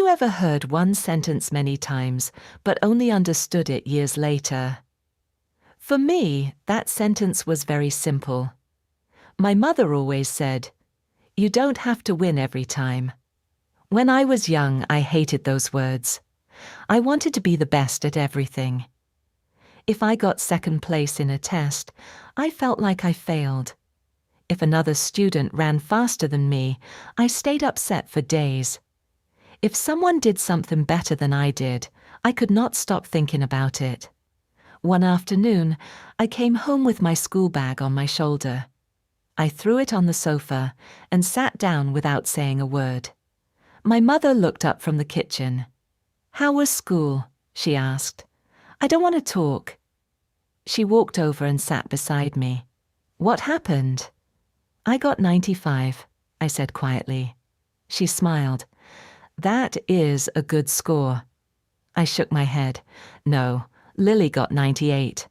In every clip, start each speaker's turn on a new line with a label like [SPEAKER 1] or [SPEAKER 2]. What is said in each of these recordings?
[SPEAKER 1] you ever heard one sentence many times, but only understood it years later? For me, that sentence was very simple. My mother always said, "You don't have to win every time." When I was young, I hated those words. I wanted to be the best at everything. If I got second place in a test, I felt like I failed. If another student ran faster than me, I stayed upset for days. If someone did something better than I did, I could not stop thinking about it. One afternoon, I came home with my school bag on my shoulder. I threw it on the sofa and sat down without saying a word. My mother looked up from the kitchen. "How was school?" she asked. "I don't want to talk." She walked over and sat beside me. "What happened?" "I got 95, I said quietly. She smiled. "That is a good score." I shook my head. "No, Lily got 98.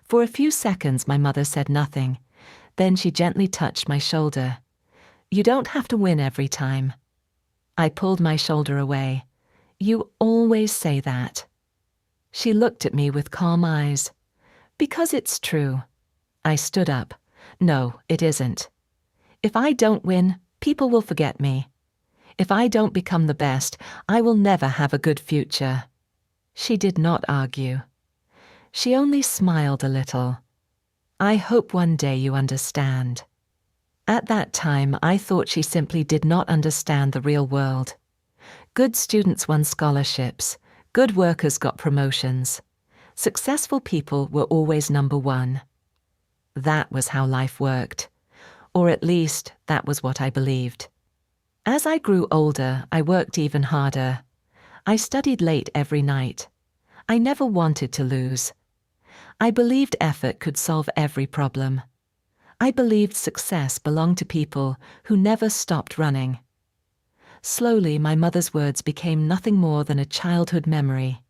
[SPEAKER 1] For a few seconds my mother said nothing. Then she gently touched my shoulder. "You don't have to win every time." I pulled my shoulder away. "You always say that." She looked at me with calm eyes. "Because it's true." I stood up. "No, it isn't. If I don't win, people will forget me. If I don't become the best, I will never have a good future." She did not argue. She only smiled a little. "I hope one day you understand." At that time, I thought she simply did not understand the real world. Good students won scholarships. Good workers got promotions. Successful people were always number one. That was how life worked. Or at least, that was what I believed. As I grew older, I worked even harder. I studied late every night. I never wanted to lose. I believed effort could solve every problem. I believed success belonged to people who never stopped running. Slowly, my mother's words became nothing more than a childhood memory.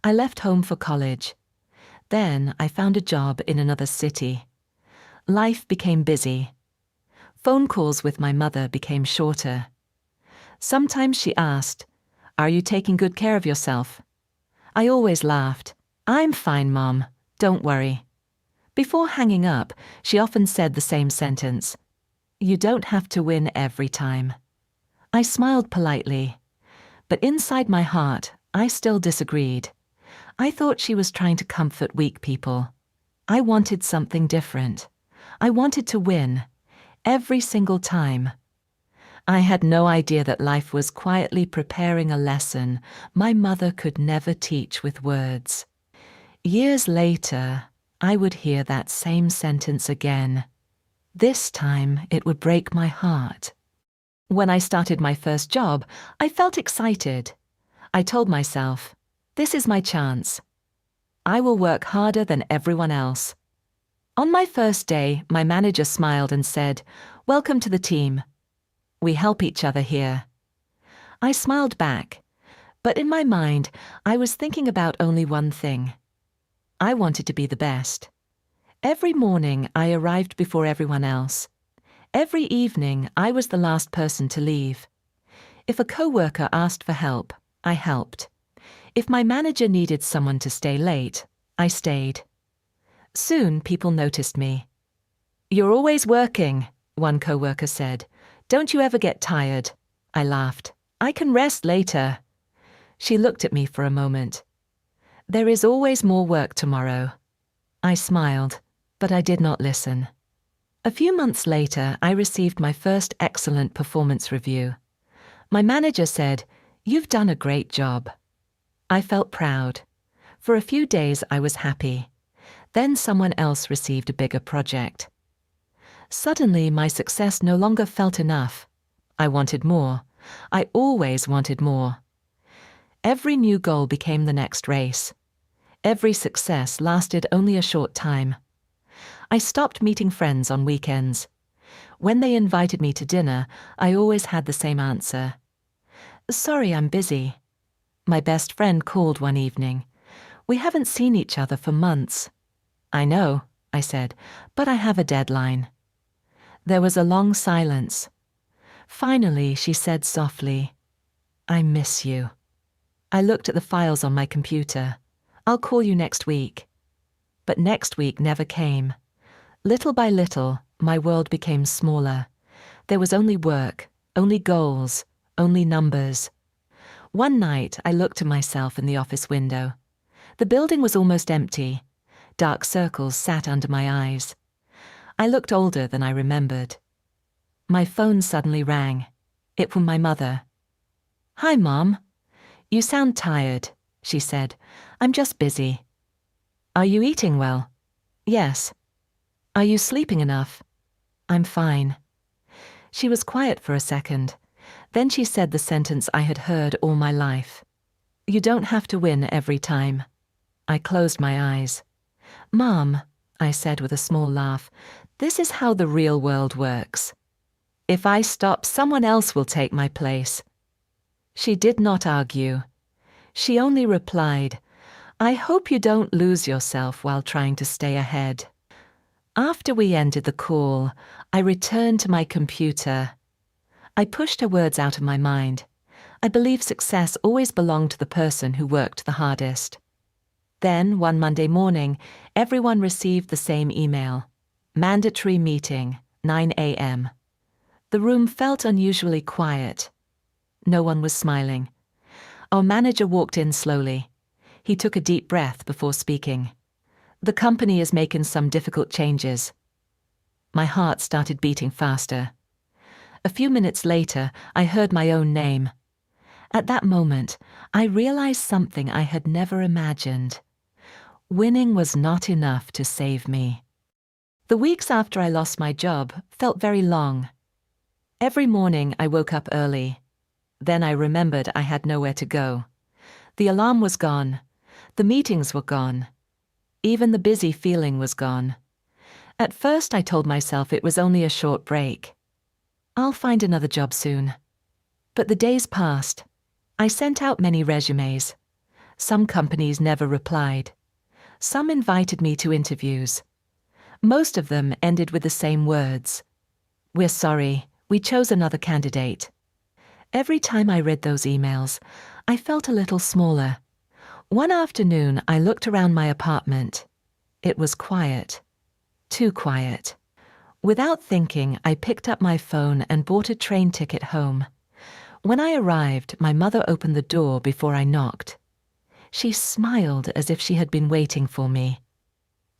[SPEAKER 1] I left home for college. Then I found a job in another city. Life became busy. Phone calls with my mother became shorter. Sometimes she asked, "Are you taking good care of yourself?" I always laughed. "I'm fine, Mom. Don't worry." Before hanging up, she often said the same sentence. "You don't have to win every time." I smiled politely, but inside my heart, I still disagreed. I thought she was trying to comfort weak people. I wanted something different. I wanted to win, every single time. I had no idea that life was quietly preparing a lesson my mother could never teach with words. Years later, I would hear that same sentence again. This time, it would break my heart. When I started my first job, I felt excited. I told myself, "This is my chance. I will work harder than everyone else." On my first day, my manager smiled and said, "Welcome to the team. We help each other here." I smiled back, but in my mind, I was thinking about only one thing. I wanted to be the best. Every morning, I arrived before everyone else. Every evening, I was the last person to leave. If a coworker asked for help, I helped. If my manager needed someone to stay late, I stayed. Soon, people noticed me. "You're always working," one coworker said. "Don't you ever get tired?" I laughed. "I can rest later." She looked at me for a moment. "There is always more work tomorrow." I smiled, but I did not listen. A few months later, I received my first excellent performance review. My manager said, "You've done a great job." I felt proud. For a few days, I was happy. Then someone else received a bigger project. Suddenly, my success no longer felt enough. I wanted more. I always wanted more. Every new goal became the next race. Every success lasted only a short time. I stopped meeting friends on weekends. When they invited me to dinner, I always had the same answer. "Sorry, I'm busy." My best friend called one evening. "We haven't seen each other for months." "I know," I said, "but I have a deadline." There was a long silence. Finally, she said softly, I miss you. I looked at the files on my computer. I'll call you next week. But next week never came. Little by little, my world became smaller. There was only work, only goals, only numbers. One night, I looked at myself in the office window. The building was almost empty. Dark circles sat under my eyes. I looked older than I remembered. My phone suddenly rang. It was my mother. "Hi, Mom. You sound tired," she said. "I'm just busy." "Are you eating well?" "Yes." "Are you sleeping enough?" "I'm fine." She was quiet for a second. Then she said the sentence I had heard all my life. "You don't have to win every time." I closed my eyes. "Mom," I said with a small laugh, "this is how the real world works. If I stop, someone else will take my place." She did not argue. She only replied, "I hope you don't lose yourself while trying to stay ahead." After we ended the call, I returned to my computer. I pushed her words out of my mind. I believe success always belonged to the person who worked the hardest. Then, one Monday morning, everyone received the same email. Mandatory meeting, 9 a.m. The room felt unusually quiet. No one was smiling. Our manager walked in slowly. He took a deep breath before speaking. "The company is making some difficult changes." My heart started beating faster. A few minutes later, I heard my own name. At that moment, I realized something I had never imagined. Winning was not enough to save me. The weeks after I lost my job felt very long. Every morning I woke up early. Then I remembered I had nowhere to go. The alarm was gone. The meetings were gone. Even the busy feeling was gone. At first I told myself it was only a short break. I'll find another job soon. But the days passed. I sent out many resumes. Some companies never replied. Some invited me to interviews. Most of them ended with the same words. "We're sorry, we chose another candidate." Every time I read those emails, I felt a little smaller. One afternoon, I looked around my apartment. It was quiet. Too quiet. Without thinking, I picked up my phone and bought a train ticket home. When I arrived, my mother opened the door before I knocked. She smiled as if she had been waiting for me.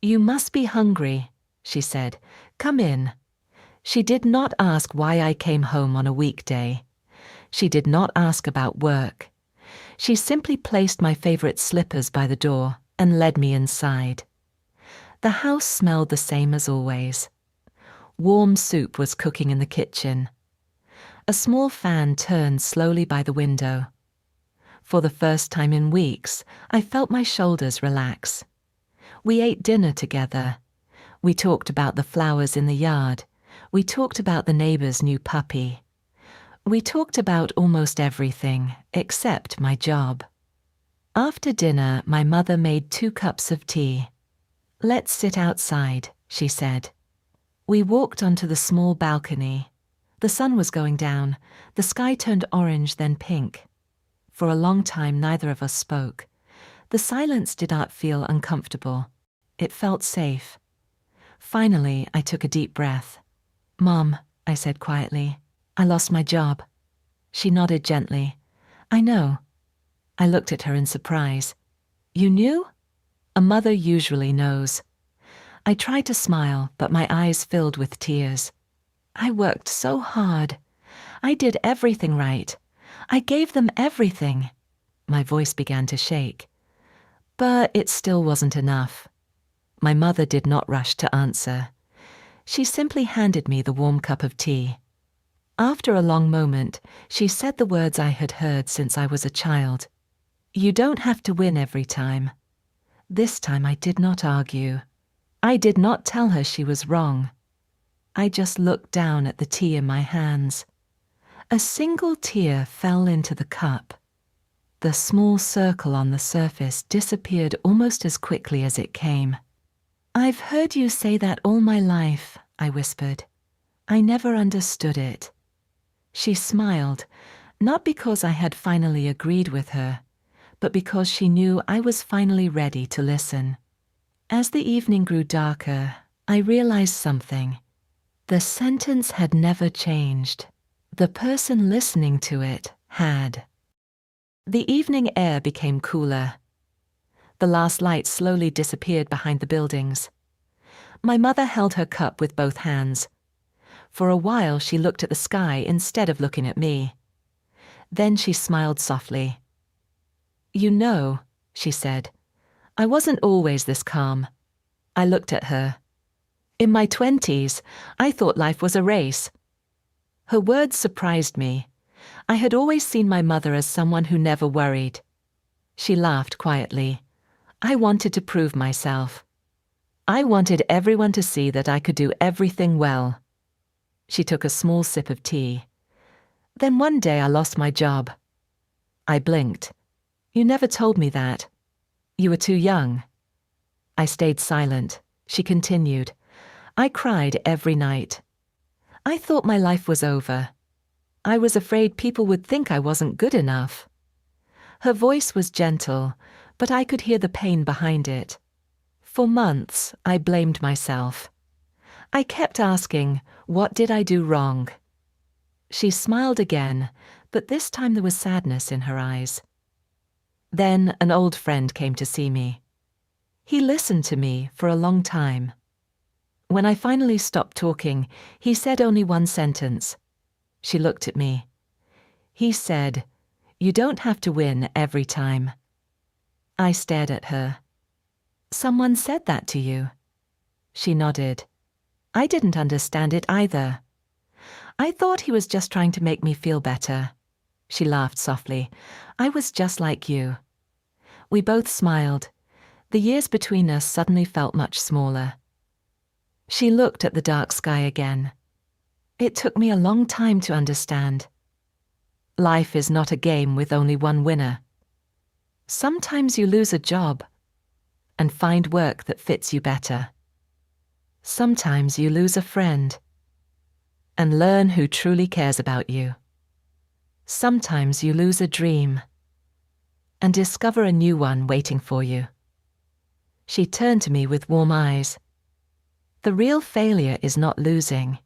[SPEAKER 1] "You must be hungry," she said. "Come in." She did not ask why I came home on a weekday. She did not ask about work. She simply placed my favorite slippers by the door and led me inside. The house smelled the same as always. Warm soup was cooking in the kitchen. A small fan turned slowly by the window. For the first time in weeks, I felt my shoulders relax. We ate dinner together. We talked about the flowers in the yard. We talked about the neighbor's new puppy. We talked about almost everything except my job. After dinner, my mother made 2 cups of tea. "Let's sit outside," she said. We walked onto the small balcony. The sun was going down. The sky turned orange, then pink. For a long time, neither of us spoke. The silence did not feel uncomfortable. It felt safe. Finally, I took a deep breath. "Mom," I said quietly, "I lost my job." She nodded gently. "I know." I looked at her in surprise. "You knew?" A mother usually knows. I tried to smile, but my eyes filled with tears. "I worked so hard. I did everything right. I gave them everything." My voice began to shake. But it still wasn't enough. My mother did not rush to answer. She simply handed me the warm cup of tea. After a long moment, she said the words I had heard since I was a child. "You don't have to win every time." This time I did not argue. I did not tell her she was wrong. I just looked down at the tea in my hands. A single tear fell into the cup. The small circle on the surface disappeared almost as quickly as it came. "I've heard you say that all my life," I whispered. "I never understood it." She smiled, Not because I had finally agreed with her, but because she knew I was finally ready to listen. As the evening grew darker, I realized something. The sentence had never changed. The person listening to it had. The evening air became cooler. The last light slowly disappeared behind the buildings. My mother held her cup with both hands. For a while she looked at the sky instead of looking at me. Then she smiled softly. "You know," she said, "I wasn't always this calm." I looked at her. In my 20s, I thought life was a race. Her words surprised me. I had always seen my mother as someone who never worried. She laughed quietly. I wanted to prove myself. I wanted everyone to see that I could do everything well. She took a small sip of tea. Then one day I lost my job. I blinked. "You never told me that. You were too young." I stayed silent. She continued. "I cried every night. I thought my life was over. I was afraid people would think I wasn't good enough." Her voice was gentle, but I could hear the pain behind it. For months, I blamed myself. I kept asking, what did I do wrong? She smiled again, but this time there was sadness in her eyes. Then an old friend came to see me. He listened to me for a long time. When I finally stopped talking, he said only one sentence. She looked at me. He said, "You don't have to win every time." I stared at her. "Someone said that to you?" She nodded. I didn't understand it either. I thought he was just trying to make me feel better. She laughed softly. "I was just like you." We both smiled. The years between us suddenly felt much smaller. She looked at the dark sky again. It took me a long time to understand. Life is not a game with only one winner. Sometimes you lose a job and find work that fits you better. Sometimes you lose a friend and learn who truly cares about you. Sometimes you lose a dream and discover a new one waiting for you. She turned to me with warm eyes. The real failure is not losing.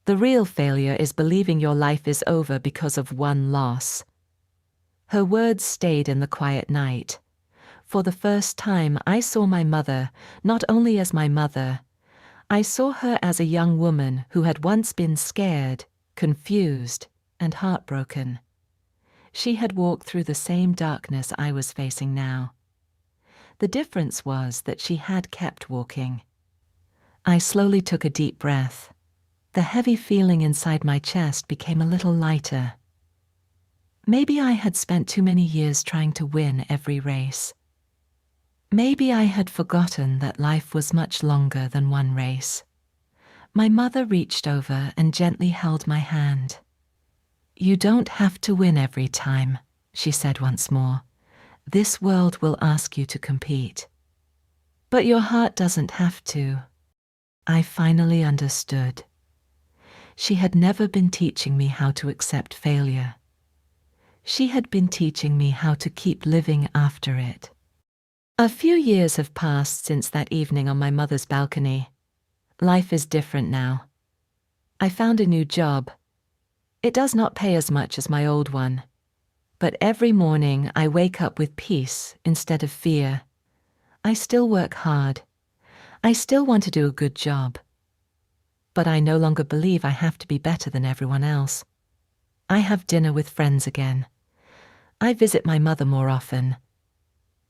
[SPEAKER 1] The real failure is believing your life is over because of one loss. Her words stayed in the quiet night. For the first time, I saw my mother not only as my mother. I saw her as a young woman who had once been scared, confused, and heartbroken. She had walked through the same darkness I was facing now. The difference was that she had kept walking. I slowly took a deep breath. The heavy feeling inside my chest became a little lighter. Maybe I had spent too many years trying to win every race. Maybe I had forgotten that life was much longer than one race. My mother reached over and gently held my hand. "You don't have to win every time," she said once more. "This world will ask you to compete. But your heart doesn't have to." I finally understood. She had never been teaching me how to accept failure. She had been teaching me how to keep living after it. A few years have passed since that evening on my mother's balcony. Life is different now. I found a new job. It does not pay as much as my old one. But every morning I wake up with peace instead of fear. I still work hard. I still want to do a good job. But I no longer believe I have to be better than everyone else. I have dinner with friends again. I visit my mother more often.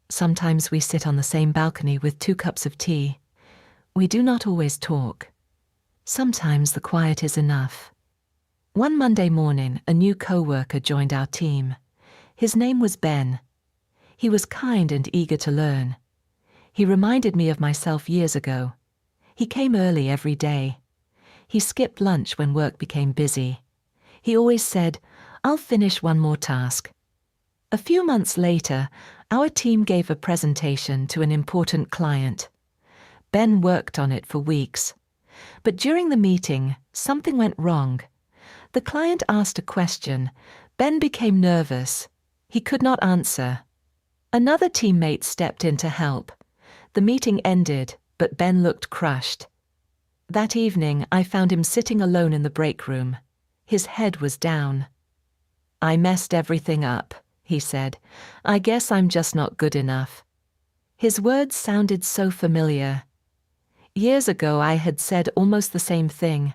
[SPEAKER 1] Sometimes we sit on the same balcony with 2 cups of tea. We do not always talk. Sometimes the quiet is enough. One Monday morning, a new co-worker joined our team. His name was Ben. He was kind and eager to learn. He reminded me of myself years ago. He came early every day. He skipped lunch when work became busy. He always said, "I'll finish one more task." A few months later, our team gave a presentation to an important client. Ben worked on it for weeks. But during the meeting, something went wrong. The client asked a question, Ben became nervous. He could not answer. Another teammate stepped in to help. The meeting ended, but Ben looked crushed. That evening, I found him sitting alone in the break room. His head was down. "I messed everything up," he said. "I guess I'm just not good enough." His words sounded so familiar. Years ago, I had said almost the same thing.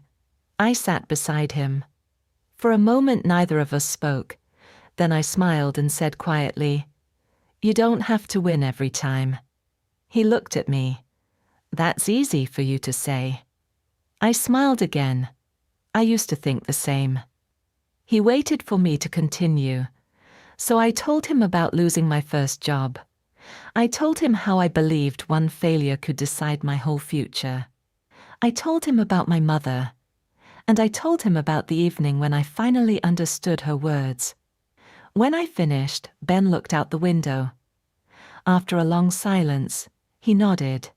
[SPEAKER 1] I sat beside him. For a moment, neither of us spoke. Then I smiled and said quietly, "You don't have to win every time." He looked at me. "That's easy for you to say." I smiled again. I used to think the same. He waited for me to continue. So I told him about losing my first job. I told him how I believed one failure could decide my whole future. I told him about my mother. And I told him about the evening when I finally understood her words. When I finished, Ben looked out the window. After a long silence, he nodded.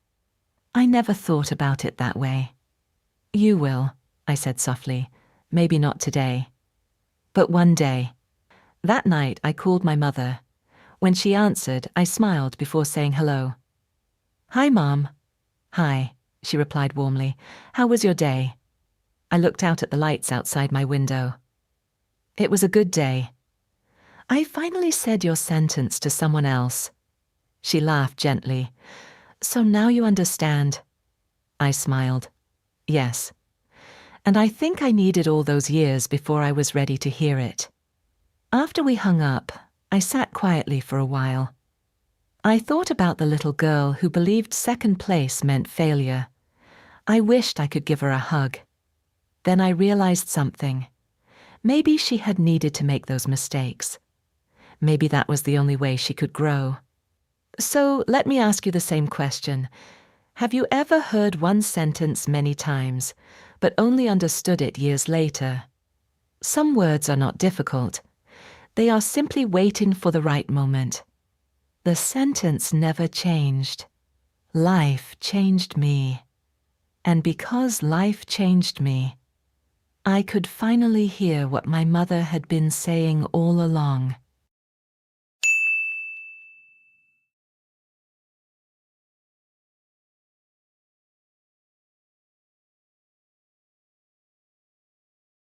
[SPEAKER 1] "I never thought about it that way." "You will," I said softly. "Maybe not today. But one day." That night, I called my mother. When she answered, I smiled before saying hello. "Hi, Mom." "Hi," she replied warmly. "How was your day?" I looked out at the lights outside my window. "It was a good day." "I finally said your sentence to someone else." She laughed gently. "So now you understand." I smiled. "Yes. And I think I needed all those years before I was ready to hear it." After we hung up, I sat quietly for a while. I thought about the little girl who believed second place meant failure. I wished I could give her a hug. Then I realized something. Maybe she had needed to make those mistakes. Maybe that was the only way she could grow. So let me ask you the same question. Have you ever heard one sentence many times, but only understood it years later? Some words are not difficult. They are simply waiting for the right moment. The sentence never changed. Life changed me. And because life changed me, I could finally hear what my mother had been saying all along.